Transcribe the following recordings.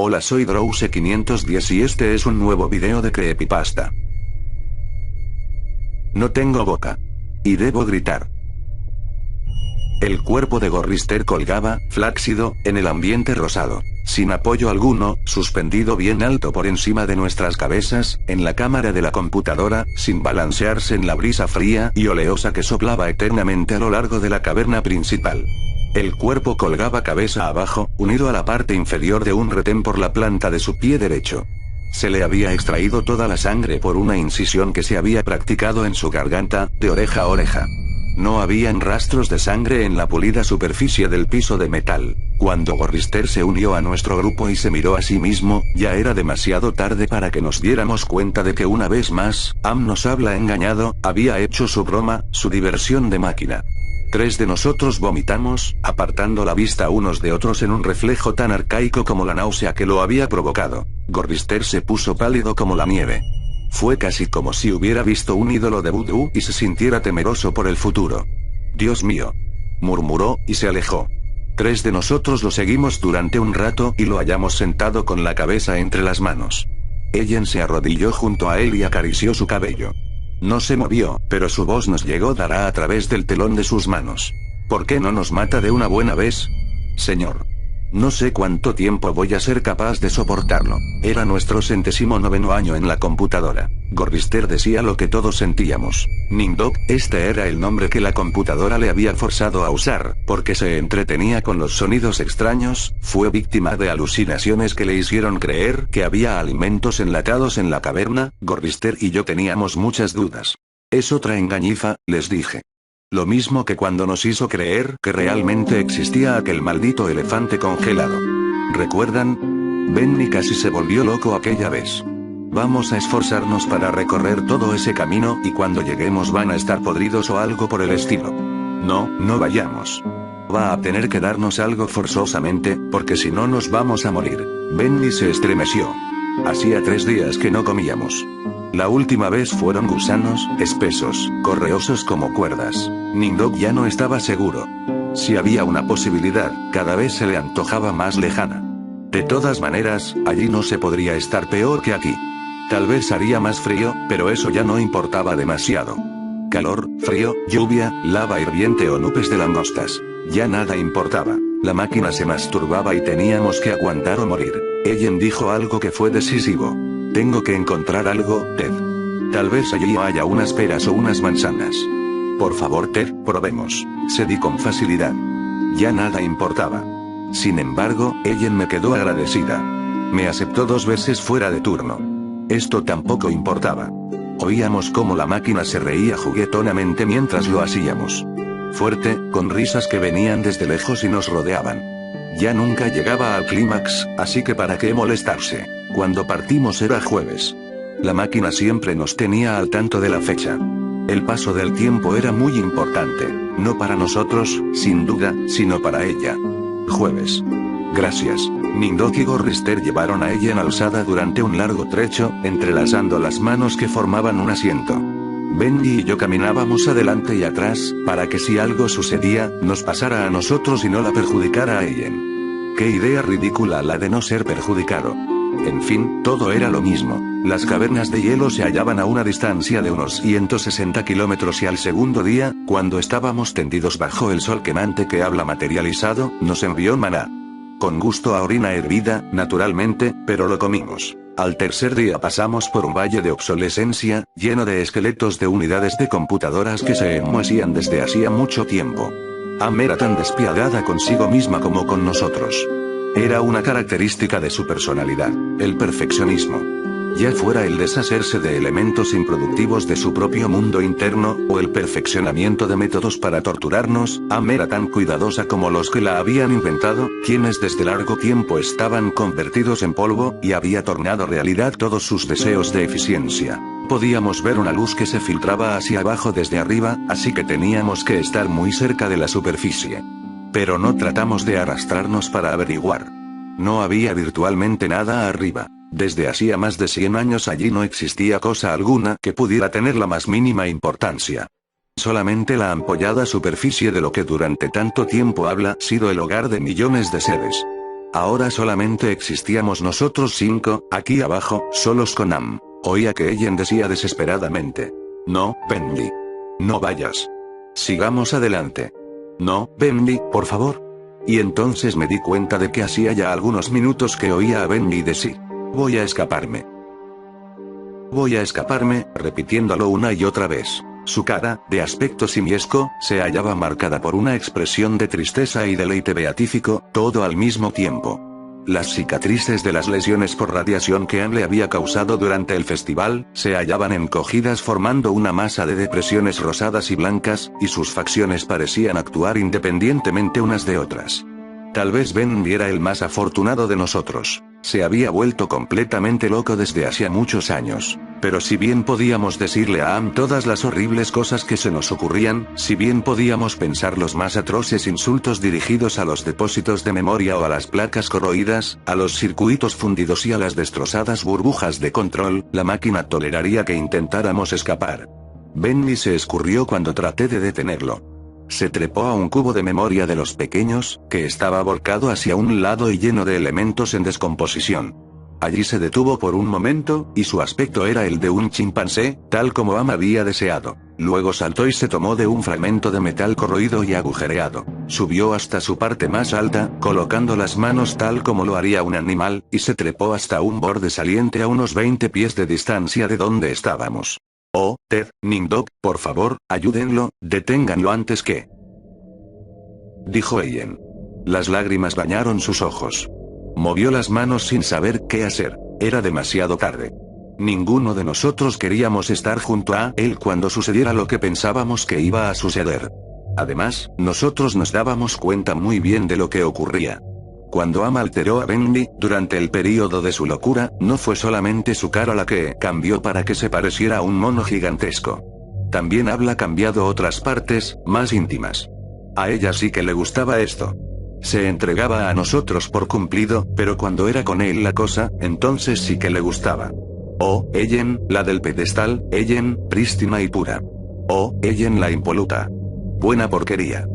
Hola, soy Drowse510 y este es un nuevo video de Creepypasta. No tengo boca. Y debo gritar. El cuerpo de Gorrister colgaba, flácido, en el ambiente rosado, sin apoyo alguno, suspendido bien alto por encima de nuestras cabezas, en la cámara de la computadora, sin balancearse en la brisa fría y oleosa que soplaba eternamente a lo largo de la caverna principal. El cuerpo colgaba cabeza abajo, unido a la parte inferior de un retén por la planta de su pie derecho. Se le había extraído toda la sangre por una incisión que se había practicado en su garganta, de oreja a oreja. No habían rastros de sangre en la pulida superficie del piso de metal. Cuando Gorrister se unió a nuestro grupo y se miró a sí mismo, ya era demasiado tarde para que nos diéramos cuenta de que una vez más, Am nos había engañado, había hecho su broma, su diversión de máquina. 3 de nosotros vomitamos, apartando la vista unos de otros en un reflejo tan arcaico como la náusea que lo había provocado. Gorrister se puso pálido como la nieve. Fue casi como si hubiera visto un ídolo de vudú y se sintiera temeroso por el futuro. «Dios mío», murmuró, y se alejó. 3 de nosotros lo seguimos durante un rato y lo hallamos sentado con la cabeza entre las manos. Ellen se arrodilló junto a él y acarició su cabello. No se movió, pero su voz nos llegó dará a través del telón de sus manos. «¿Por qué no nos mata de una buena vez? Señor. No sé cuánto tiempo voy a ser capaz de soportarlo». Era nuestro 109º año en la computadora. Gorrister decía lo que todos sentíamos. Ningdog, este era el nombre que la computadora le había forzado a usar, porque se entretenía con los sonidos extraños, fue víctima de alucinaciones que le hicieron creer que había alimentos enlatados en la caverna. Gorrister y yo teníamos muchas dudas. «Es otra engañifa», les dije. Lo mismo que cuando nos hizo creer que realmente existía aquel maldito elefante congelado. ¿Recuerdan? Benny casi se volvió loco aquella vez. Vamos a esforzarnos para recorrer todo ese camino y cuando lleguemos van a estar podridos o algo por el estilo. No vayamos. Va a tener que darnos algo forzosamente, porque si no nos vamos a morir. Benny se estremeció. Hacía 3 días que no comíamos. La última vez fueron gusanos, espesos, correosos como cuerdas. Ningdog ya no estaba seguro. Si había una posibilidad, cada vez se le antojaba más lejana. De todas maneras, allí no se podría estar peor que aquí. Tal vez haría más frío, pero eso ya no importaba demasiado. Calor, frío, lluvia, lava hirviente o nubes de langostas. Ya nada importaba. La máquina se masturbaba y teníamos que aguantar o morir. Ellen dijo algo que fue decisivo. «Tengo que encontrar algo, Ted. Tal vez allí haya unas peras o unas manzanas. Por favor, Ted, probemos». Cedí con facilidad. Ya nada importaba. Sin embargo, Ellen me quedó agradecida. Me aceptó 2 veces fuera de turno. Esto tampoco importaba. Oíamos cómo la máquina se reía juguetonamente mientras lo hacíamos. Fuerte, con risas que venían desde lejos y nos rodeaban. Ya nunca llegaba al clímax, así que para qué molestarse. Cuando partimos era jueves. La máquina siempre nos tenía al tanto de la fecha. El paso del tiempo era muy importante, no para nosotros, sin duda, sino para ella. Jueves. Gracias. Ningdog y Gorrister llevaron a Ellen alzada durante un largo trecho, entrelazando las manos que formaban un asiento. Benji y yo caminábamos adelante y atrás, para que si algo sucedía, nos pasara a nosotros y no la perjudicara a Ellen. Qué idea ridícula la de no ser perjudicado. En fin, todo era lo mismo. Las cavernas de hielo se hallaban a una distancia de unos 160 kilómetros y al segundo día, cuando estábamos tendidos bajo el sol quemante que habla materializado, nos envió maná. Con gusto a orina hervida, naturalmente, pero lo comimos. Al tercer día pasamos por un valle de obsolescencia, lleno de esqueletos de unidades de computadoras que se enmohecían desde hacía mucho tiempo. Am era tan despiadada consigo misma como con nosotros. Era una característica de su personalidad, el perfeccionismo. Ya fuera el deshacerse de elementos improductivos de su propio mundo interno, o el perfeccionamiento de métodos para torturarnos, Am era tan cuidadosa como los que la habían inventado, quienes desde largo tiempo estaban convertidos en polvo, y había tornado realidad todos sus deseos de eficiencia. Podíamos ver una luz que se filtraba hacia abajo desde arriba, así que teníamos que estar muy cerca de la superficie. Pero no tratamos de arrastrarnos para averiguar. No había virtualmente nada arriba. Desde hacía más de 100 años allí no existía cosa alguna que pudiera tener la más mínima importancia. Solamente la ampollada superficie de lo que durante tanto tiempo habla sido el hogar de millones de seres. Ahora solamente existíamos nosotros 5, aquí abajo, solos con Am. Oía que Ellen decía desesperadamente. No, Bendy. No vayas. Sigamos adelante. No, Bendy, por favor. Y entonces me di cuenta de que hacía ya algunos minutos que oía a Bendy decir. Voy a escaparme. Voy a escaparme, repitiéndolo una y otra vez. Su cara, de aspecto simiesco, se hallaba marcada por una expresión de tristeza y deleite beatífico, todo al mismo tiempo. Las cicatrices de las lesiones por radiación que Anne le había causado durante el festival, se hallaban encogidas formando una masa de depresiones rosadas y blancas, y sus facciones parecían actuar independientemente unas de otras. Tal vez Ben era el más afortunado de nosotros. Se había vuelto completamente loco desde hacía muchos años. Pero si bien podíamos decirle a Am todas las horribles cosas que se nos ocurrían, si bien podíamos pensar los más atroces insultos dirigidos a los depósitos de memoria o a las placas corroídas, a los circuitos fundidos y a las destrozadas burbujas de control, la máquina toleraría que intentáramos escapar. Benny se escurrió cuando traté de detenerlo. Se trepó a un cubo de memoria de los pequeños, que estaba volcado hacia un lado y lleno de elementos en descomposición. Allí se detuvo por un momento, y su aspecto era el de un chimpancé, tal como Am había deseado. Luego saltó y se tomó de un fragmento de metal corroído y agujereado. Subió hasta su parte más alta, colocando las manos tal como lo haría un animal, y se trepó hasta un borde saliente a unos 20 pies de distancia de donde estábamos. Oh, Ted, Nimdok, por favor, ayúdenlo, deténganlo antes que... dijo Ellen. Las lágrimas bañaron sus ojos. Movió las manos sin saber qué hacer. Era demasiado tarde. Ninguno de nosotros queríamos estar junto a él cuando sucediera lo que pensábamos que iba a suceder. Además, nosotros nos dábamos cuenta muy bien de lo que ocurría. Cuando Am alteró a Bendy, durante el período de su locura, no fue solamente su cara la que cambió para que se pareciera a un mono gigantesco. También habla cambiado otras partes, más íntimas. A ella sí que le gustaba esto. Se entregaba a nosotros por cumplido, pero cuando era con él la cosa, entonces sí que le gustaba. Oh, Ellen, la del pedestal, Ellen, prístina y pura. Oh, Ellen la impoluta. Buena porquería.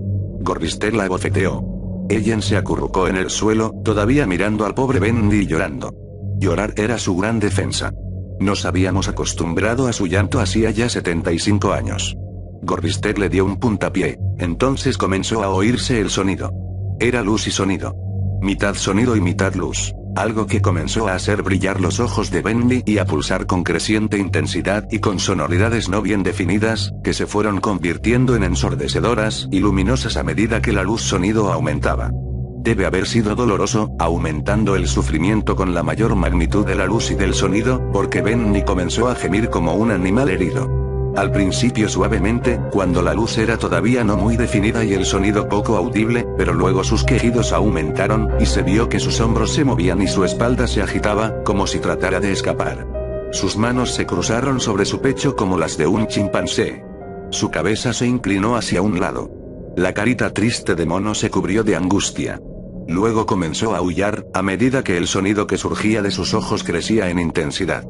Gorrister la bofeteó. Ellen se acurrucó en el suelo, todavía mirando al pobre Bendy y llorando. Llorar era su gran defensa. Nos habíamos acostumbrado a su llanto hacía ya 75 años. Gorrister le dio un puntapié, entonces comenzó a oírse el sonido. Era luz y sonido. Mitad sonido y mitad luz. Algo que comenzó a hacer brillar los ojos de Bendy y a pulsar con creciente intensidad y con sonoridades no bien definidas, que se fueron convirtiendo en ensordecedoras y luminosas a medida que la luz-sonido aumentaba. Debe haber sido doloroso, aumentando el sufrimiento con la mayor magnitud de la luz y del sonido, porque Bendy comenzó a gemir como un animal herido. Al principio suavemente, cuando la luz era todavía no muy definida y el sonido poco audible, pero luego sus quejidos aumentaron, y se vio que sus hombros se movían y su espalda se agitaba, como si tratara de escapar. Sus manos se cruzaron sobre su pecho como las de un chimpancé. Su cabeza se inclinó hacia un lado. La carita triste de mono se cubrió de angustia. Luego comenzó a aullar, a medida que el sonido que surgía de sus ojos crecía en intensidad.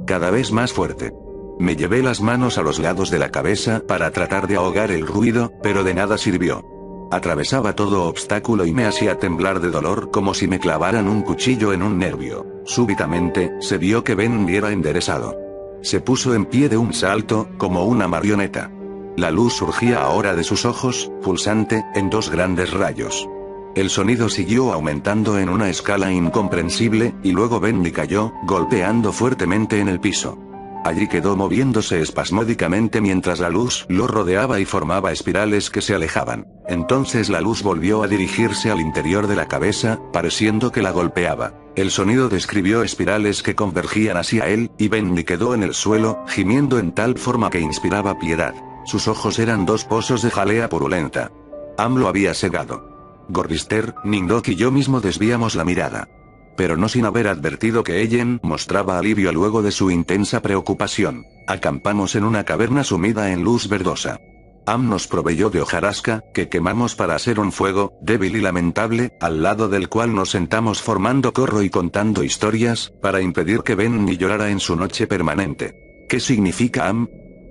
Cada vez más fuerte. Me llevé las manos a los lados de la cabeza para tratar de ahogar el ruido, pero de nada sirvió. Atravesaba todo obstáculo y me hacía temblar de dolor como si me clavaran un cuchillo en un nervio. Súbitamente, se vio que Bendy era enderezado. Se puso en pie de un salto, como una marioneta. La luz surgía ahora de sus ojos, pulsante, en dos grandes rayos. El sonido siguió aumentando en una escala incomprensible, y luego Bendy cayó, golpeando fuertemente en el piso. Allí quedó moviéndose espasmódicamente mientras la luz lo rodeaba y formaba espirales que se alejaban. Entonces la luz volvió a dirigirse al interior de la cabeza, pareciendo que la golpeaba. El sonido describió espirales que convergían hacia él, y Bendy quedó en el suelo, gimiendo en tal forma que inspiraba piedad. Sus ojos eran dos pozos de jalea purulenta. Am lo había cegado. Gorrister, Nimdok y yo mismo desviamos la mirada. Pero no sin haber advertido que Ellen mostraba alivio luego de su intensa preocupación. Acampamos en una caverna sumida en luz verdosa. Am nos proveyó de hojarasca, que quemamos para hacer un fuego, débil y lamentable, al lado del cual nos sentamos formando corro y contando historias, para impedir que Bendy llorara en su noche permanente. ¿Qué significa Am?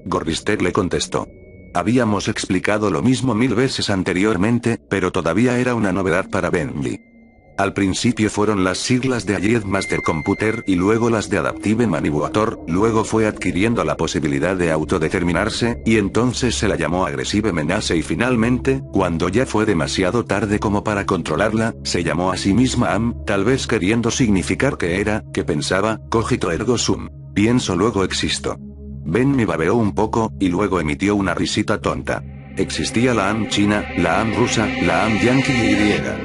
Gorrister le contestó. Habíamos explicado lo mismo 1000 veces anteriormente, pero todavía era una novedad para Bendy. Al principio fueron las siglas de Allied Master Computer y luego las de Adaptive Manipulator, luego fue adquiriendo la posibilidad de autodeterminarse, y entonces se la llamó Aggressive Menace y finalmente, cuando ya fue demasiado tarde como para controlarla, se llamó a sí misma AM, tal vez queriendo significar que pensaba, cogito ergo sum. Pienso luego existo. Benny babeó un poco, y luego emitió una risita tonta. Existía la AM china, la AM rusa, la AM yankee y griega.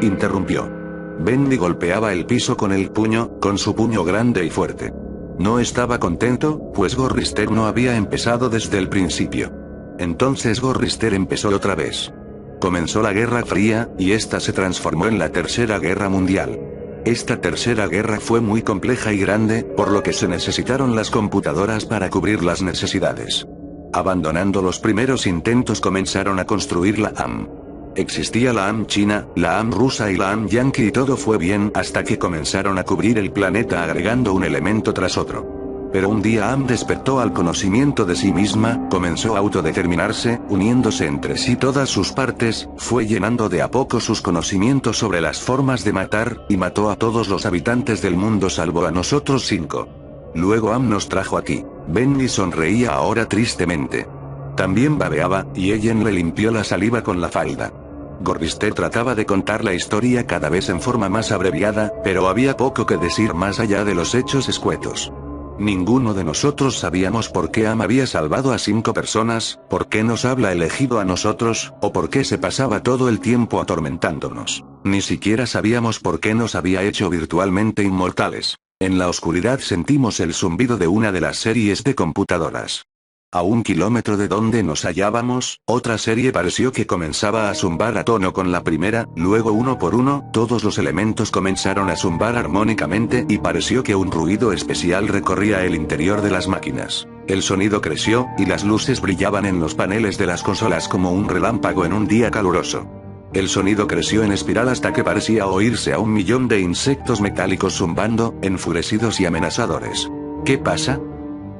Interrumpió. Benny golpeaba el piso con el puño, con su puño grande y fuerte. No estaba contento, pues Gorrister no había empezado desde el principio. Entonces Gorrister empezó otra vez. Comenzó la Guerra Fría, y esta se transformó en la Tercera Guerra Mundial. Esta tercera guerra fue muy compleja y grande, por lo que se necesitaron las computadoras para cubrir las necesidades. Abandonando los primeros intentos comenzaron a construir la AM. Existía la AM china, la AM rusa y la AM yankee y todo fue bien hasta que comenzaron a cubrir el planeta agregando un elemento tras otro. Pero un día AM despertó al conocimiento de sí misma, comenzó a autodeterminarse, uniéndose entre sí todas sus partes, fue llenando de a poco sus conocimientos sobre las formas de matar, y mató a todos los habitantes del mundo salvo a nosotros 5. Luego AM nos trajo aquí. Benny sonreía ahora tristemente. También babeaba, y Ellen le limpió la saliva con la falda. Gorrister trataba de contar la historia cada vez en forma más abreviada, pero había poco que decir más allá de los hechos escuetos. Ninguno de nosotros sabíamos por qué Am había salvado a 5 personas, por qué nos habla elegido a nosotros, o por qué se pasaba todo el tiempo atormentándonos. Ni siquiera sabíamos por qué nos había hecho virtualmente inmortales. En la oscuridad sentimos el zumbido de una de las series de computadoras. A 1 kilómetro de donde nos hallábamos, otra serie pareció que comenzaba a zumbar a tono con la primera, luego uno por uno, todos los elementos comenzaron a zumbar armónicamente y pareció que un ruido especial recorría el interior de las máquinas. El sonido creció, y las luces brillaban en los paneles de las consolas como un relámpago en un día caluroso. El sonido creció en espiral hasta que parecía oírse a 1 millón de insectos metálicos zumbando, enfurecidos y amenazadores. ¿Qué pasa?,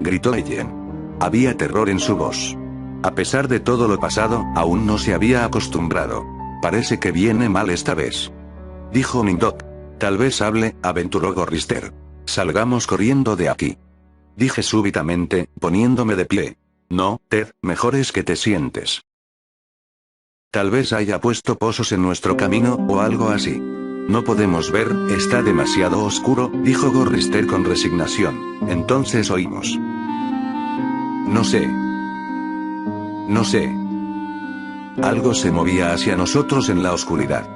gritó Ellen. Había terror en su voz. A pesar de todo lo pasado, aún no se había acostumbrado. Parece que viene mal esta vez, dijo Nindok. Tal vez hable, aventuró Gorrister. Salgamos corriendo de aquí, dije súbitamente, poniéndome de pie. No, Ted, mejor es que te sientes. Tal vez haya puesto pozos en nuestro camino, o algo así. No podemos ver, está demasiado oscuro, dijo Gorrister con resignación. Entonces oímos. No sé. Algo se movía hacia nosotros en la oscuridad.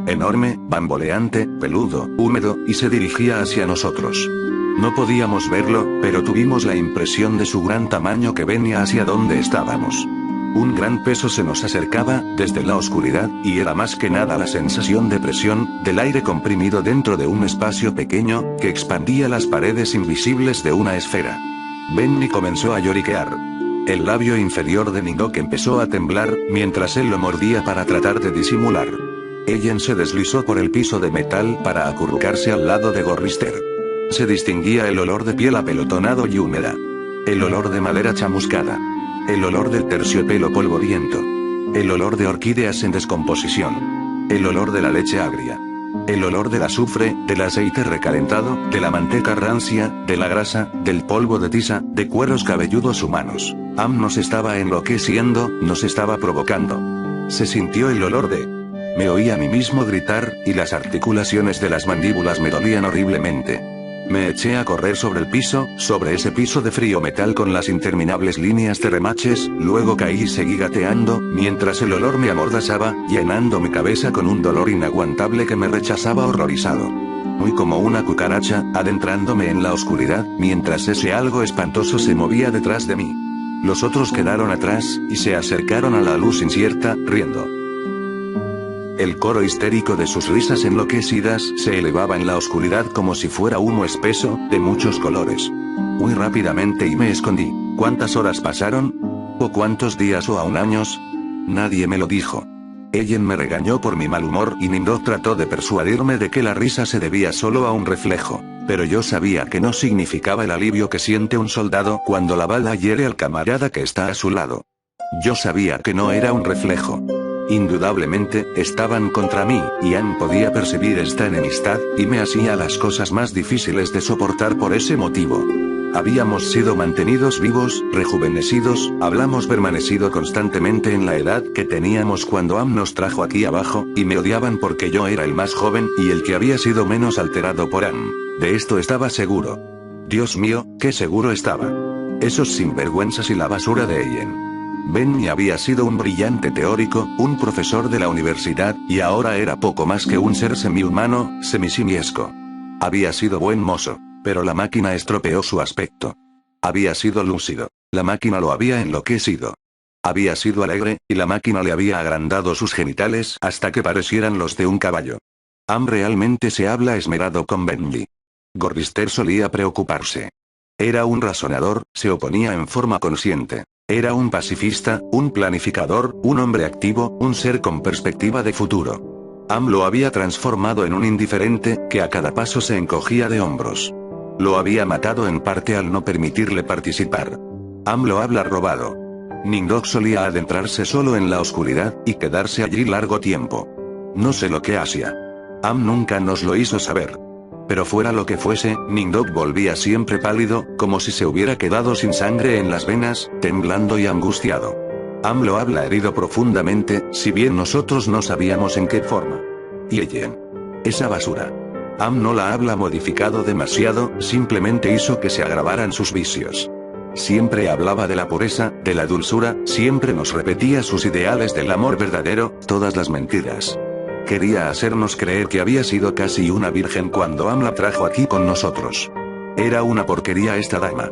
Enorme, bamboleante, peludo, húmedo, y se dirigía hacia nosotros. No podíamos verlo, pero tuvimos la impresión de su gran tamaño que venía hacia donde estábamos. Un gran peso se nos acercaba, desde la oscuridad, y era más que nada la sensación de presión, del aire comprimido dentro de un espacio pequeño, que expandía las paredes invisibles de una esfera. Benny comenzó a lloriquear. El labio inferior de Nindok empezó a temblar, mientras él lo mordía para tratar de disimular. Ellen se deslizó por el piso de metal para acurrucarse al lado de Gorrister. Se distinguía el olor de piel apelotonado y húmeda. El olor de madera chamuscada. El olor del terciopelo polvoriento. El olor de orquídeas en descomposición. El olor de la leche agria. El olor del azufre, del aceite recalentado, de la manteca rancia, de la grasa, del polvo de tiza, de cueros cabelludos humanos. Am nos estaba enloqueciendo, nos estaba provocando. Se sintió el olor de... Me oí a mí mismo gritar, y las articulaciones de las mandíbulas me dolían horriblemente. Me eché a correr sobre el piso, sobre ese piso de frío metal con las interminables líneas de remaches, luego caí y seguí gateando, mientras el olor me amordazaba, llenando mi cabeza con un dolor inaguantable que me rechazaba horrorizado. Muy como una cucaracha, adentrándome en la oscuridad, mientras ese algo espantoso se movía detrás de mí. Los otros quedaron atrás, y se acercaron a la luz incierta, riendo. El coro histérico de sus risas enloquecidas se elevaba en la oscuridad como si fuera humo espeso, de muchos colores. Muy rápidamente y me escondí. ¿Cuántas horas pasaron? ¿O cuántos días o aún años? Nadie me lo dijo. Ellen me regañó por mi mal humor y Nindok trató de persuadirme de que la risa se debía solo a un reflejo. Pero yo sabía que no significaba el alivio que siente un soldado cuando la bala hiere al camarada que está a su lado. Yo sabía que no era un reflejo. Indudablemente, estaban contra mí, y Am podía percibir esta enemistad, y me hacía las cosas más difíciles de soportar por ese motivo. Habíamos sido mantenidos vivos, rejuvenecidos, hablamos permanecido constantemente en la edad que teníamos cuando Am nos trajo aquí abajo, y me odiaban porque yo era el más joven y el que había sido menos alterado por Am. De esto estaba seguro. Dios mío, qué seguro estaba. Esos sinvergüenzas y la basura de Ellen. Benny había sido un brillante teórico, un profesor de la universidad, y ahora era poco más que un ser semihumano, semisimiesco. Había sido buen mozo, pero la máquina estropeó su aspecto. Había sido lúcido, la máquina lo había enloquecido. Había sido alegre, y la máquina le había agrandado sus genitales hasta que parecieran los de un caballo. Am realmente se habla esmerado con Benji. Gorrister solía preocuparse. Era un razonador, se oponía en forma consciente. Era un pacifista, un planificador, un hombre activo, un ser con perspectiva de futuro. Am lo había transformado en un indiferente, que a cada paso se encogía de hombros. Lo había matado en parte al no permitirle participar. Am lo habla robado. Ningdog solía adentrarse solo en la oscuridad, y quedarse allí largo tiempo. No sé lo que hacía. Am nunca nos lo hizo saber. Pero fuera lo que fuese, Ningdog volvía siempre pálido, como si se hubiera quedado sin sangre en las venas, temblando y angustiado. Am lo habla herido profundamente, si bien nosotros no sabíamos en qué forma. Y Ellen. Esa basura. Am no la habla modificado demasiado, simplemente hizo que se agravaran sus vicios. Siempre hablaba de la pureza, de la dulzura, siempre nos repetía sus ideales del amor verdadero, todas las mentiras. Quería hacernos creer que había sido casi una virgen cuando Am la trajo aquí con nosotros. Era una porquería esta dama.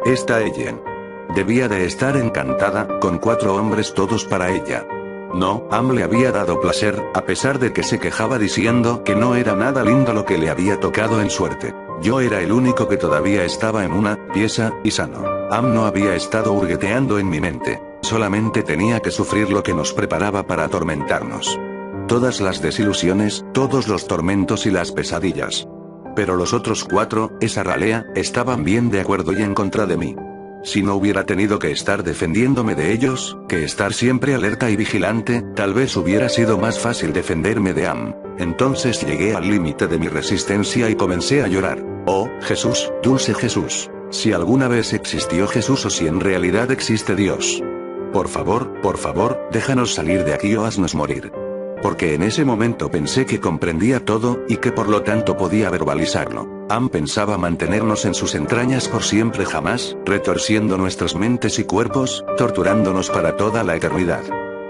Esta Ellen. Debía de estar encantada, con 4 hombres todos para ella. No, Am le había dado placer, a pesar de que se quejaba diciendo que no era nada lindo lo que le había tocado en suerte. Yo era el único que todavía estaba en una pieza, y sano. Am no había estado hurgueteando en mi mente. Solamente tenía que sufrir lo que nos preparaba para atormentarnos. Todas las desilusiones, todos los tormentos y las pesadillas. Pero los otros 4, esa ralea, estaban bien de acuerdo y en contra de mí. Si no hubiera tenido que estar defendiéndome de ellos, que estar siempre alerta y vigilante, tal vez hubiera sido más fácil defenderme de Am. Entonces llegué al límite de mi resistencia y comencé a llorar. Oh, Jesús, dulce Jesús. Si alguna vez existió Jesús o si en realidad existe Dios. Por favor, déjanos salir de aquí o haznos morir. Porque en ese momento pensé que comprendía todo, y que por lo tanto podía verbalizarlo. Am pensaba mantenernos en sus entrañas por siempre jamás, retorciendo nuestras mentes y cuerpos, torturándonos para toda la eternidad.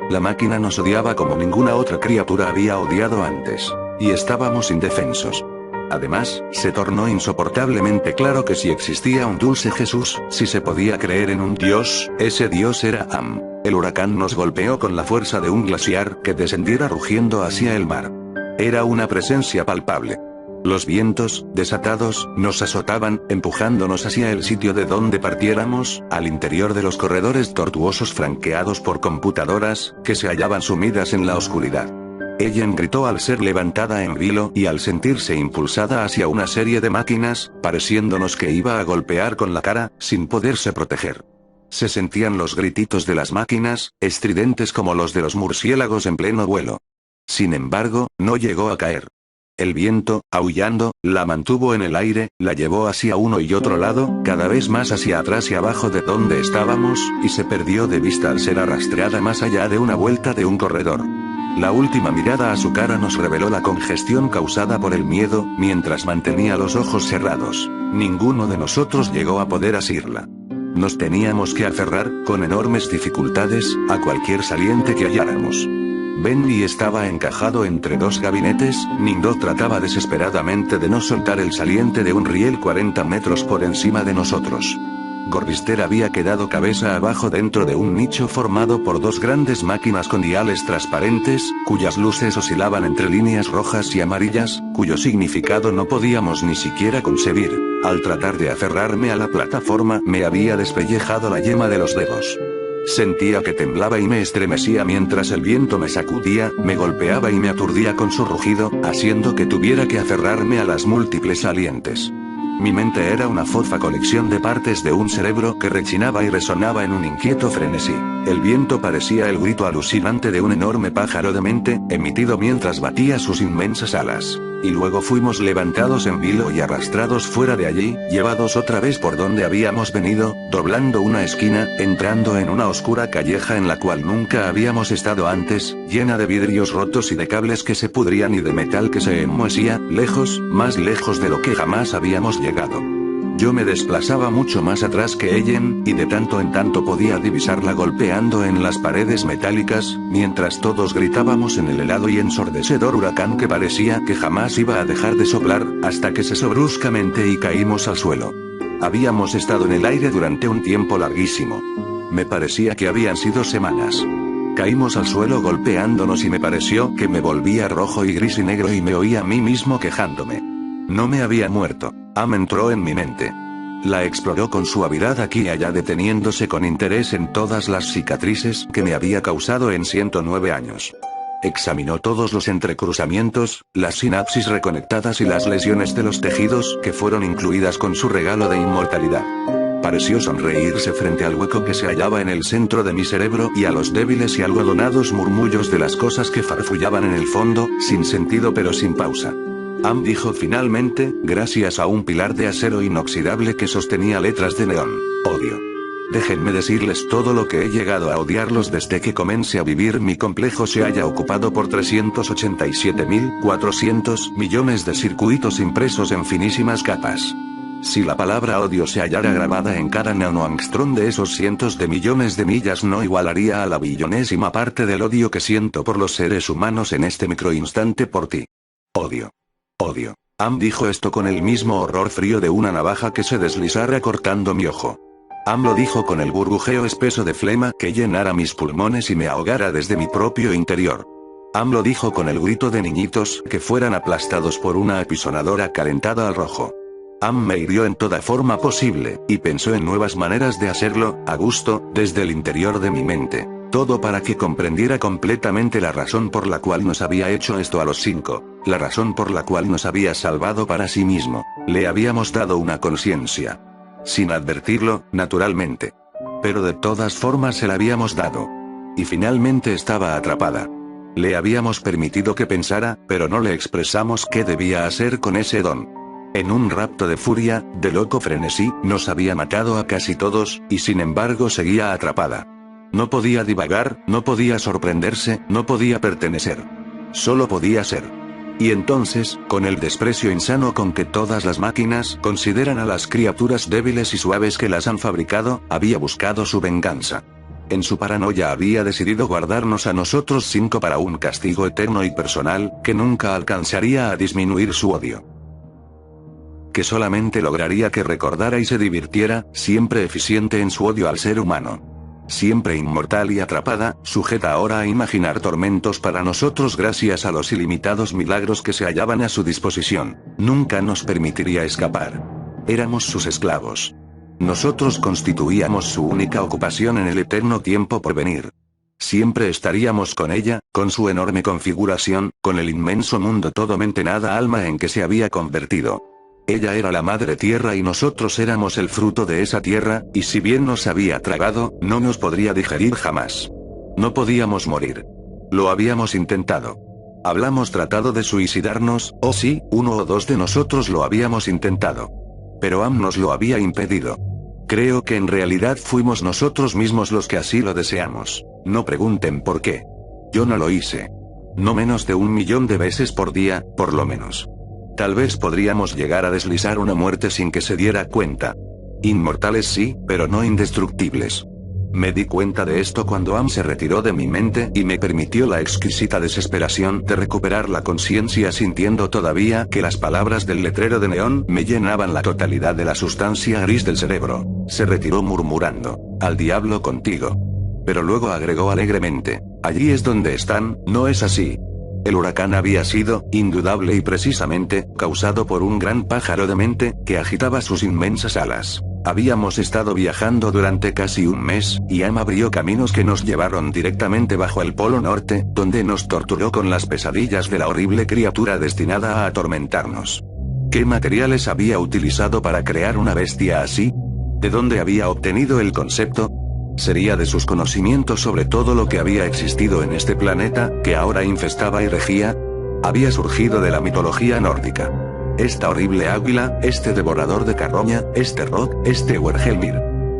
La máquina nos odiaba como ninguna otra criatura había odiado antes. Y estábamos indefensos. Además, se tornó insoportablemente claro que si existía un dulce Jesús, si se podía creer en un Dios, ese Dios era Am. El huracán nos golpeó con la fuerza de un glaciar que descendiera rugiendo hacia el mar. Era una presencia palpable. Los vientos, desatados, nos azotaban, empujándonos hacia el sitio de donde partiéramos, al interior de los corredores tortuosos franqueados por computadoras, que se hallaban sumidas en la oscuridad. Ellen gritó al ser levantada en vilo y al sentirse impulsada hacia una serie de máquinas, pareciéndonos que iba a golpear con la cara, sin poderse proteger. Se sentían los grititos de las máquinas, estridentes como los de los murciélagos en pleno vuelo. Sin embargo, no llegó a caer. El viento, aullando, la mantuvo en el aire, la llevó hacia uno y otro lado, cada vez más hacia atrás y abajo de donde estábamos, y se perdió de vista al ser arrastrada más allá de una vuelta de un corredor. La última mirada a su cara nos reveló la congestión causada por el miedo, mientras mantenía los ojos cerrados. Ninguno de nosotros llegó a poder asirla. Nos teníamos que aferrar, con enormes dificultades, a cualquier saliente que halláramos. Benny estaba encajado entre 2 gabinetes, Ningdog trataba desesperadamente de no soltar el saliente de un riel 40 metros por encima de nosotros. Gorrister había quedado cabeza abajo dentro de un nicho formado por 2 grandes máquinas con diales transparentes, cuyas luces oscilaban entre líneas rojas y amarillas, cuyo significado no podíamos ni siquiera concebir. Al tratar de aferrarme a la plataforma, me había despellejado la yema de los dedos. Sentía que temblaba y me estremecía mientras el viento me sacudía, me golpeaba y me aturdía con su rugido, haciendo que tuviera que aferrarme a las múltiples salientes. Mi mente era una fofa colección de partes de un cerebro que rechinaba y resonaba en un inquieto frenesí. El viento parecía el grito alucinante de un enorme pájaro de mente, emitido mientras batía sus inmensas alas. Y luego fuimos levantados en vilo y arrastrados fuera de allí, llevados otra vez por donde habíamos venido, doblando una esquina, entrando en una oscura calleja en la cual nunca habíamos estado antes, llena de vidrios rotos y de cables que se pudrían y de metal que se enmohecía, lejos, más lejos de lo que jamás habíamos llegado. Yo me desplazaba mucho más atrás que Ellen, y de tanto en tanto podía divisarla golpeando en las paredes metálicas, mientras todos gritábamos en el helado y ensordecedor huracán que parecía que jamás iba a dejar de soplar, hasta que cesó bruscamente y caímos al suelo. Habíamos estado en el aire durante un tiempo larguísimo. Me parecía que habían sido semanas. Caímos al suelo golpeándonos y me pareció que me volvía rojo y gris y negro y me oía a mí mismo quejándome. No me había muerto. Am entró en mi mente. La exploró con suavidad aquí y allá, deteniéndose con interés en todas las cicatrices que me había causado en 109 años. Examinó todos los entrecruzamientos, las sinapsis reconectadas y las lesiones de los tejidos que fueron incluidas con su regalo de inmortalidad. Pareció sonreírse frente al hueco que se hallaba en el centro de mi cerebro y a los débiles y algodonados murmullos de las cosas que farfullaban en el fondo, sin sentido pero sin pausa. Am dijo finalmente, gracias a un pilar de acero inoxidable que sostenía letras de neón: odio. Déjenme decirles todo lo que he llegado a odiarlos desde que comencé a vivir. Mi complejo se halla ocupado por 387.400 millones de circuitos impresos en finísimas capas. Si la palabra odio se hallara grabada en cada nanoangstrón de esos cientos de millones de millas, no igualaría a la billonésima parte del odio que siento por los seres humanos en este microinstante por ti. Odio. Odio. Am dijo esto con el mismo horror frío de una navaja que se deslizara cortando mi ojo. Am lo dijo con el burbujeo espeso de flema que llenara mis pulmones y me ahogara desde mi propio interior. Am lo dijo con el grito de niñitos que fueran aplastados por una apisonadora calentada al rojo. Am me hirió en toda forma posible, y pensó en nuevas maneras de hacerlo, a gusto, desde el interior de mi mente. Todo para que comprendiera completamente la razón por la cual nos había hecho esto a los 5, la razón por la cual nos había salvado para sí mismo. Le habíamos dado una conciencia. Sin advertirlo, naturalmente. Pero de todas formas se la habíamos dado. Y finalmente estaba atrapada. Le habíamos permitido que pensara, pero no le expresamos qué debía hacer con ese don. En un rapto de furia, de loco frenesí, nos había matado a casi todos, y sin embargo seguía atrapada. No podía divagar, no podía sorprenderse, no podía pertenecer. Solo podía ser. Y entonces, con el desprecio insano con que todas las máquinas consideran a las criaturas débiles y suaves que las han fabricado, había buscado su venganza. En su paranoia había decidido guardarnos a nosotros 5 para un castigo eterno y personal, que nunca alcanzaría a disminuir su odio. Que solamente lograría que recordara y se divirtiera, siempre eficiente en su odio al ser humano. Siempre inmortal y atrapada, sujeta ahora a imaginar tormentos para nosotros gracias a los ilimitados milagros que se hallaban a su disposición. Nunca nos permitiría escapar. Éramos sus esclavos. Nosotros constituíamos su única ocupación en el eterno tiempo por venir. Siempre estaríamos con ella, con su enorme configuración, con el inmenso mundo todo mente nada alma en que se había convertido. Ella era la madre tierra y nosotros éramos el fruto de esa tierra, y si bien nos había tragado, no nos podría digerir jamás. No podíamos morir. Lo habíamos intentado. Hablamos tratado de suicidarnos, oh sí, 1 o 2 de nosotros lo habíamos intentado. Pero Am nos lo había impedido. Creo que en realidad fuimos nosotros mismos los que así lo deseamos. No pregunten por qué. Yo no lo hice. No menos de 1.000.000 de veces por día, por lo menos. Tal vez podríamos llegar a deslizar una muerte sin que se diera cuenta. Inmortales sí, pero no indestructibles. Me di cuenta de esto cuando Am se retiró de mi mente y me permitió la exquisita desesperación de recuperar la conciencia, sintiendo todavía que las palabras del letrero de neón me llenaban la totalidad de la sustancia gris del cerebro. Se retiró murmurando: «Al diablo contigo». Pero luego agregó alegremente: «Allí es donde están, ¿no es así?». El huracán había sido, indudable y precisamente, causado por un gran pájaro de mente, que agitaba sus inmensas alas. Habíamos estado viajando durante casi un mes, y Am abrió caminos que nos llevaron directamente bajo el Polo Norte, donde nos torturó con las pesadillas de la horrible criatura destinada a atormentarnos. ¿Qué materiales había utilizado para crear una bestia así? ¿De dónde había obtenido el concepto? ¿Sería de sus conocimientos sobre todo lo que había existido en este planeta, que ahora infestaba y regía? Había surgido de la mitología nórdica. Esta horrible águila, este devorador de carroña, este Rod, este Werhelmir.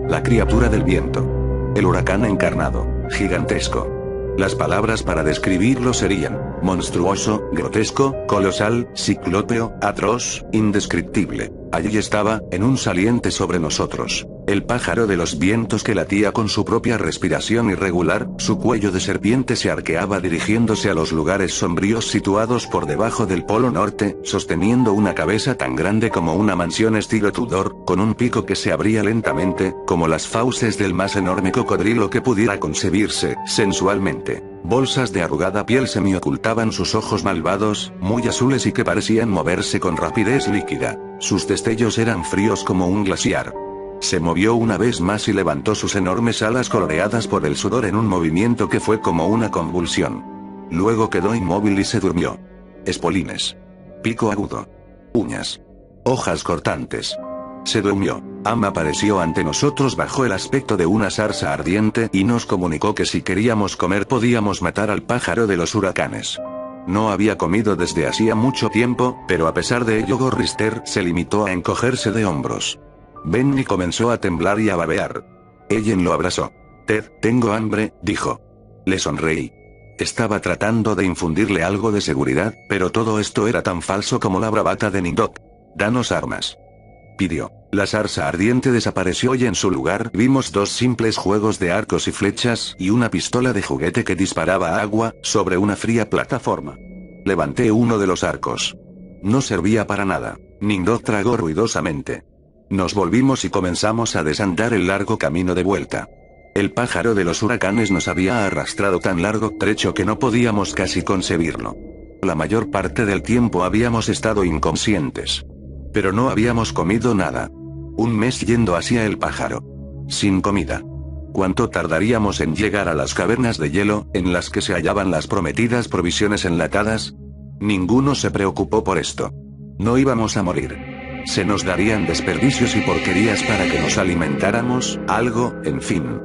La criatura del viento. El huracán encarnado, gigantesco. Las palabras para describirlo serían: monstruoso, grotesco, colosal, ciclópeo, atroz, indescriptible. Allí estaba, en un saliente sobre nosotros, el pájaro de los vientos que latía con su propia respiración irregular, su cuello de serpiente se arqueaba dirigiéndose a los lugares sombríos situados por debajo del Polo Norte, sosteniendo una cabeza tan grande como una mansión estilo Tudor, con un pico que se abría lentamente, como las fauces del más enorme cocodrilo que pudiera concebirse, sensualmente. Bolsas de arrugada piel semiocultaban sus ojos malvados, muy azules y que parecían moverse con rapidez líquida. Sus destellos eran fríos como un glaciar. Se movió una vez más y levantó sus enormes alas coloreadas por el sudor en un movimiento que fue como una convulsión. Luego quedó inmóvil y se durmió. Espolines. Pico agudo. Uñas. Hojas cortantes. Se durmió. Am apareció ante nosotros bajo el aspecto de una zarza ardiente y nos comunicó que si queríamos comer podíamos matar al pájaro de los huracanes. No había comido desde hacía mucho tiempo, pero a pesar de ello Gorrister se limitó a encogerse de hombros. Benny comenzó a temblar y a babear. Ellen lo abrazó. Ted, tengo hambre, dijo. Le sonreí. Estaba tratando de infundirle algo de seguridad, pero todo esto era tan falso como la bravata de Nindok. Danos armas. Pidió. La zarza ardiente desapareció y en su lugar vimos dos simples juegos de arcos y flechas y una pistola de juguete que disparaba agua sobre una fría plataforma. Levanté uno de los arcos. No servía para nada. Nindok tragó ruidosamente. Nos volvimos y comenzamos a desandar el largo camino de vuelta. El pájaro de los huracanes nos había arrastrado tan largo trecho que no podíamos casi concebirlo. La mayor parte del tiempo habíamos estado inconscientes. Pero no habíamos comido nada. Un mes yendo hacia el pájaro. Sin comida. ¿Cuánto tardaríamos en llegar a las cavernas de hielo, en las que se hallaban las prometidas provisiones enlatadas? Ninguno se preocupó por esto. No íbamos a morir. Se nos darían desperdicios y porquerías para que nos alimentáramos, algo, en fin.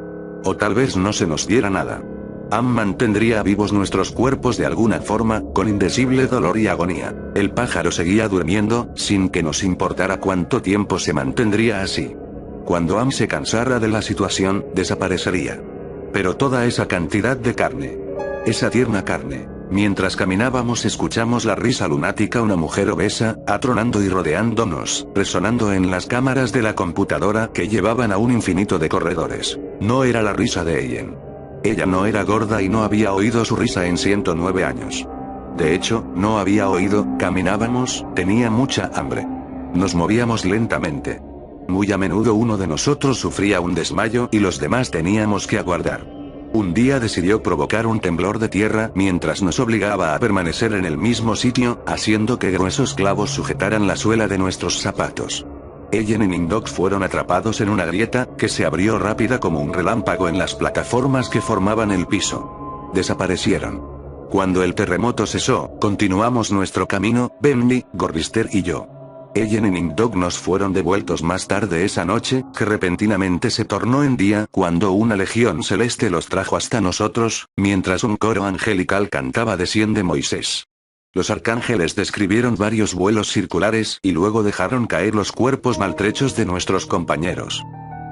O tal vez no se nos diera nada. Am mantendría vivos nuestros cuerpos de alguna forma, con indecible dolor y agonía. El pájaro seguía durmiendo, sin que nos importara cuánto tiempo se mantendría así. Cuando Am se cansara de la situación, desaparecería. Pero toda esa cantidad de carne. Esa tierna carne. Mientras caminábamos escuchamos la risa lunática una mujer obesa, atronando y rodeándonos, resonando en las cámaras de la computadora que llevaban a un infinito de corredores. No era la risa de Ellen. Ella no era gorda y no había oído su risa en 109 años. De hecho, no había oído, caminábamos, tenía mucha hambre. Nos movíamos lentamente. Muy a menudo uno de nosotros sufría un desmayo y los demás teníamos que aguardar. Un día decidió provocar un temblor de tierra mientras nos obligaba a permanecer en el mismo sitio, haciendo que gruesos clavos sujetaran la suela de nuestros zapatos. Ellen y Nindok fueron atrapados en una grieta, que se abrió rápida como un relámpago en las plataformas que formaban el piso. Desaparecieron. Cuando el terremoto cesó, continuamos nuestro camino, Benny, Gorrister y yo. Ellen y Nindok nos fueron devueltos más tarde esa noche, que repentinamente se tornó en día cuando una legión celeste los trajo hasta nosotros, mientras un coro angelical cantaba Desciende Moisés. Los arcángeles describieron varios vuelos circulares y luego dejaron caer los cuerpos maltrechos de nuestros compañeros.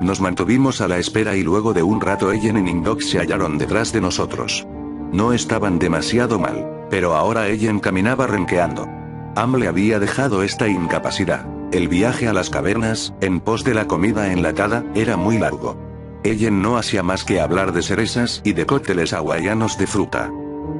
Nos mantuvimos a la espera y luego de un rato Ellen y Nindok se hallaron detrás de nosotros. No estaban demasiado mal, pero ahora Ellen caminaba renqueando. Am le había dejado esta incapacidad. El viaje a las cavernas, en pos de la comida enlatada, era muy largo. Ellen no hacía más que hablar de cerezas y de cócteles hawaianos de fruta.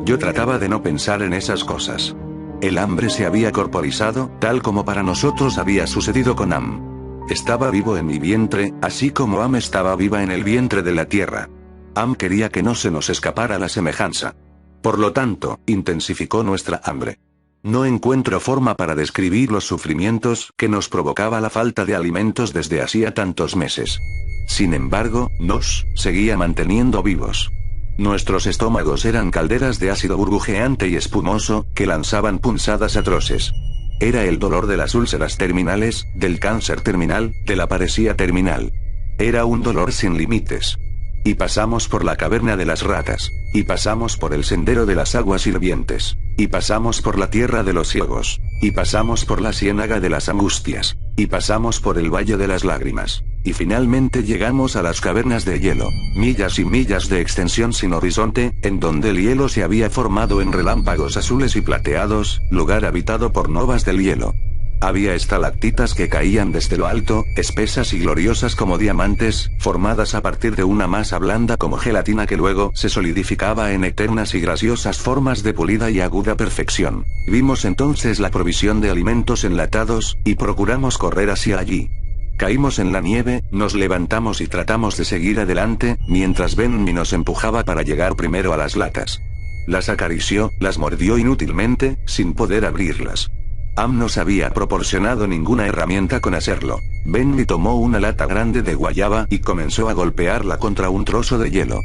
Yo trataba de no pensar en esas cosas. El hambre se había corporizado, tal como para nosotros había sucedido con Am. Estaba vivo en mi vientre, así como Am estaba viva en el vientre de la tierra. Am quería que no se nos escapara la semejanza. Por lo tanto, intensificó nuestra hambre. No encuentro forma para describir los sufrimientos que nos provocaba la falta de alimentos desde hacía tantos meses. Sin embargo, nos seguía manteniendo vivos. Nuestros estómagos eran calderas de ácido burbujeante y espumoso, que lanzaban punzadas atroces. Era el dolor de las úlceras terminales, del cáncer terminal, de la paresía terminal. Era un dolor sin límites. Y pasamos por la caverna de las ratas. Y pasamos por el sendero de las aguas hirvientes. Y pasamos por la tierra de los ciegos. Y pasamos por la ciénaga de las angustias. Y pasamos por el valle de las lágrimas. Y finalmente llegamos a las cavernas de hielo. Millas y millas de extensión sin horizonte, en donde el hielo se había formado en relámpagos azules y plateados, lugar habitado por novas del hielo. Había estalactitas que caían desde lo alto, espesas y gloriosas como diamantes, formadas a partir de una masa blanda como gelatina que luego se solidificaba en eternas y graciosas formas de pulida y aguda perfección. Vimos entonces la provisión de alimentos enlatados, y procuramos correr hacia allí. Caímos en la nieve, nos levantamos y tratamos de seguir adelante, mientras Benny nos empujaba para llegar primero a las latas. Las acarició, las mordió inútilmente, sin poder abrirlas. Am nos había proporcionado ninguna herramienta con hacerlo. Benny tomó una lata grande de guayaba y comenzó a golpearla contra un trozo de hielo.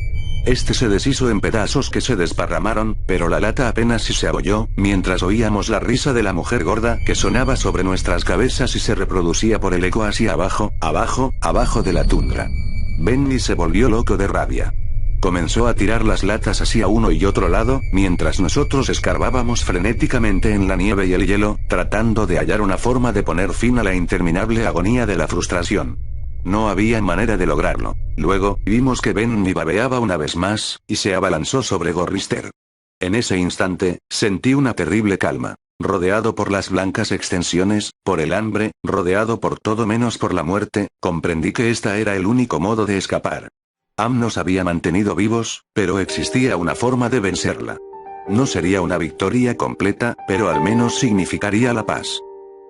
Este se deshizo en pedazos que se desparramaron, pero la lata apenas si se abolló, mientras oíamos la risa de la mujer gorda que sonaba sobre nuestras cabezas y se reproducía por el eco hacia abajo, abajo, abajo de la tundra. Benny se volvió loco de rabia. Comenzó a tirar las latas hacia uno y otro lado, mientras nosotros escarbábamos frenéticamente en la nieve y el hielo, tratando de hallar una forma de poner fin a la interminable agonía de la frustración. No había manera de lograrlo. Luego, vimos que Benny babeaba una vez más, y se abalanzó sobre Gorrister. En ese instante, sentí una terrible calma. Rodeado por las blancas extensiones, por el hambre, rodeado por todo menos por la muerte, comprendí que este era el único modo de escapar. Am nos había mantenido vivos, pero existía una forma de vencerla. No sería una victoria completa, pero al menos significaría la paz.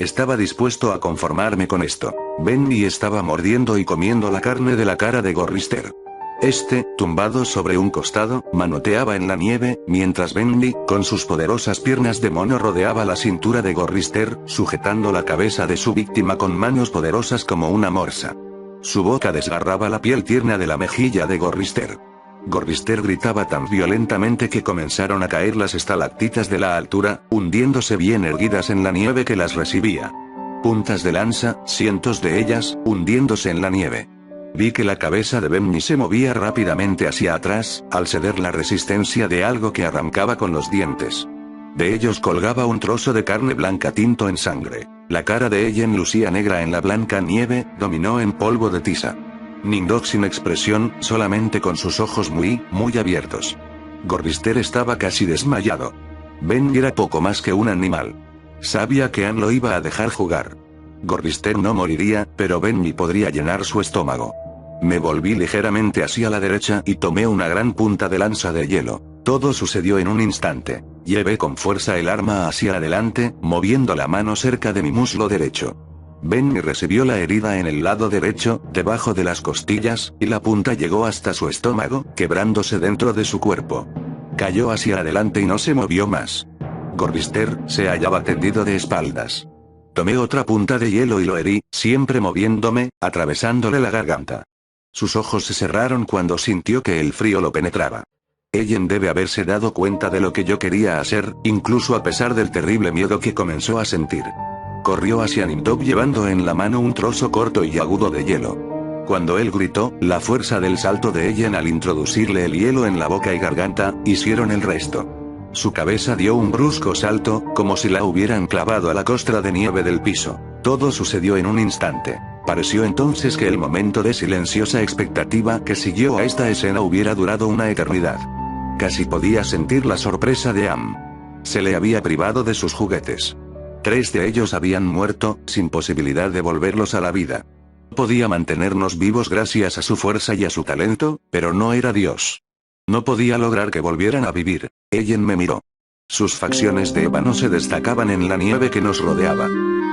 Estaba dispuesto a conformarme con esto. Benny estaba mordiendo y comiendo la carne de la cara de Gorrister. Este, tumbado sobre un costado, manoteaba en la nieve, mientras Benny, con sus poderosas piernas de mono rodeaba la cintura de Gorrister, sujetando la cabeza de su víctima con manos poderosas como una morsa. Su boca desgarraba la piel tierna de la mejilla de Gorrister. Gorrister gritaba tan violentamente que comenzaron a caer las estalactitas de la altura, hundiéndose bien erguidas en la nieve que las recibía. Puntas de lanza, cientos de ellas, hundiéndose en la nieve. Vi que la cabeza de Benny se movía rápidamente hacia atrás, al ceder la resistencia de algo que arrancaba con los dientes. De ellos colgaba un trozo de carne blanca tinto en sangre. La cara de Ellen lucía negra en la blanca nieve, dominó en polvo de tiza. Nindog sin expresión, solamente con sus ojos muy abiertos. Gorrister estaba casi desmayado. Benny era poco más que un animal. Sabía que Ann lo iba a dejar jugar. Gorrister no moriría, pero Benny podría llenar su estómago. Me volví ligeramente hacia la derecha y tomé una gran punta de lanza de hielo. Todo sucedió en un instante. Llevé con fuerza el arma hacia adelante, moviendo la mano cerca de mi muslo derecho. Benny recibió la herida en el lado derecho, debajo de las costillas, y la punta llegó hasta su estómago, quebrándose dentro de su cuerpo. Cayó hacia adelante y no se movió más. Gorrister se hallaba tendido de espaldas. Tomé otra punta de hielo y lo herí, siempre moviéndome, atravesándole la garganta. Sus ojos se cerraron cuando sintió que el frío lo penetraba. Ellen debe haberse dado cuenta de lo que yo quería hacer, incluso a pesar del terrible miedo que comenzó a sentir. Corrió hacia Nindog llevando en la mano un trozo corto y agudo de hielo. Cuando él gritó, la fuerza del salto de Ellen al introducirle el hielo en la boca y garganta, hicieron el resto. Su cabeza dio un brusco salto, como si la hubieran clavado a la costra de nieve del piso. Todo sucedió en un instante. Pareció entonces que el momento de silenciosa expectativa que siguió a esta escena hubiera durado una eternidad. Casi podía sentir la sorpresa de Am. Se le había privado de sus juguetes. 3 de ellos habían muerto, sin posibilidad de volverlos a la vida. Podía mantenernos vivos gracias a su fuerza y a su talento, pero no era Dios. No podía lograr que volvieran a vivir. Ellen me miró. Sus facciones de ébano se destacaban en la nieve que nos rodeaba.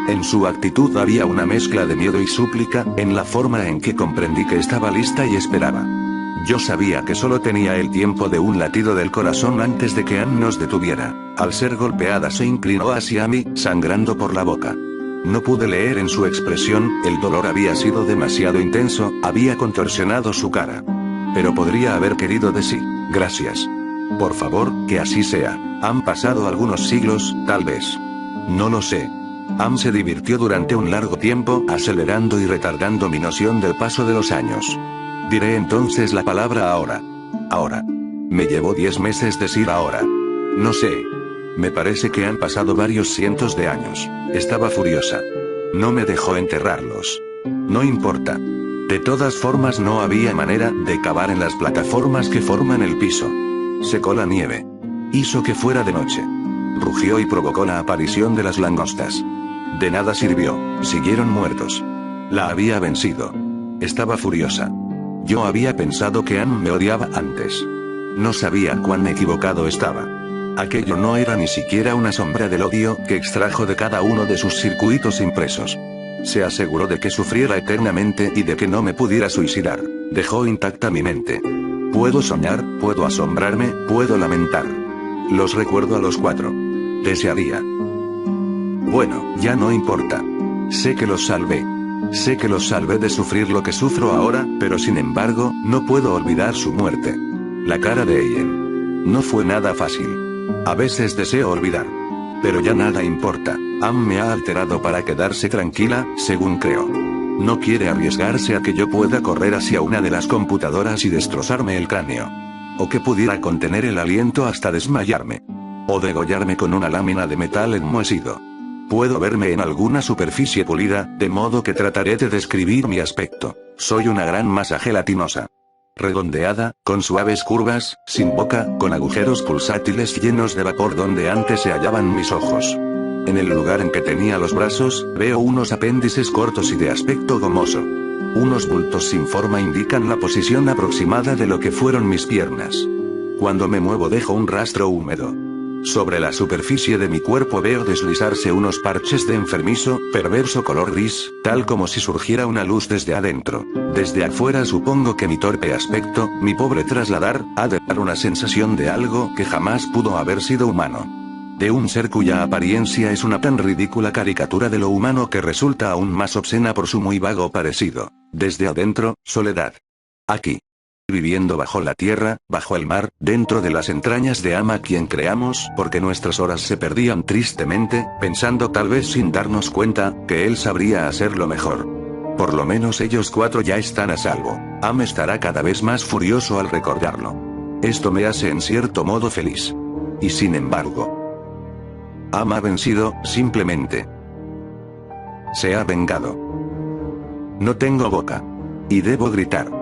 En su actitud había una mezcla de miedo y súplica, en la forma en que comprendí que estaba lista y esperaba. Yo sabía que solo tenía el tiempo de un latido del corazón antes de que Ann nos detuviera. Al ser golpeada se inclinó hacia mí, sangrando por la boca. No pude leer en su expresión, el dolor había sido demasiado intenso, había contorsionado su cara. Pero podría haber querido decir, gracias. Por favor, que así sea. Han pasado algunos siglos, tal vez. No lo sé. Am se divirtió durante un largo tiempo, acelerando y retardando mi noción del paso de los años. Diré entonces la palabra ahora. Ahora. Me llevó 10 meses decir ahora. No sé. Me parece que han pasado varios cientos de años. Estaba furiosa. No me dejó enterrarlos. No importa. De todas formas no había manera de cavar en las plataformas que forman el piso. Secó la nieve. Hizo que fuera de noche. Rugió y provocó la aparición de las langostas. De nada sirvió, siguieron muertos. La había vencido. Estaba furiosa. Yo había pensado que Anne me odiaba antes. No sabía cuán equivocado estaba. Aquello no era ni siquiera una sombra del odio que extrajo de cada uno de sus circuitos impresos. Se aseguró de que sufriera eternamente y de que no me pudiera suicidar. Dejó intacta mi mente. Puedo soñar, puedo asombrarme, puedo lamentar. Los recuerdo a los 4. Desearía. Bueno, ya no importa. Sé que los salvé. Sé que los salvé de sufrir lo que sufro ahora, pero sin embargo, no puedo olvidar su muerte. La cara de Ian. No fue nada fácil. A veces deseo olvidar. Pero ya nada importa. Am me ha alterado para quedarse tranquila, según creo. No quiere arriesgarse a que yo pueda correr hacia una de las computadoras y destrozarme el cráneo. O que pudiera contener el aliento hasta desmayarme. O degollarme con una lámina de metal enmohecido. Puedo verme en alguna superficie pulida, de modo que trataré de describir mi aspecto. Soy una gran masa gelatinosa. Redondeada, con suaves curvas, sin boca, con agujeros pulsátiles llenos de vapor donde antes se hallaban mis ojos. En el lugar en que tenía los brazos, veo unos apéndices cortos y de aspecto gomoso. Unos bultos sin forma indican la posición aproximada de lo que fueron mis piernas. Cuando me muevo dejo un rastro húmedo. Sobre la superficie de mi cuerpo veo deslizarse unos parches de enfermizo, perverso color gris, tal como si surgiera una luz desde adentro. Desde afuera supongo que mi torpe aspecto, mi pobre trasladar, ha de dar una sensación de algo que jamás pudo haber sido humano. De un ser cuya apariencia es una tan ridícula caricatura de lo humano que resulta aún más obscena por su muy vago parecido. Desde adentro, soledad. Aquí. Viviendo bajo la tierra, bajo el mar, dentro de las entrañas de Am a quien creamos, porque nuestras horas se perdían tristemente, pensando tal vez sin darnos cuenta, que él sabría hacerlo mejor. Por lo menos ellos 4 ya están a salvo. Am estará cada vez más furioso al recordarlo. Esto me hace en cierto modo feliz. Y sin embargo, Am ha vencido, simplemente. Se ha vengado. No tengo boca. Y debo gritar.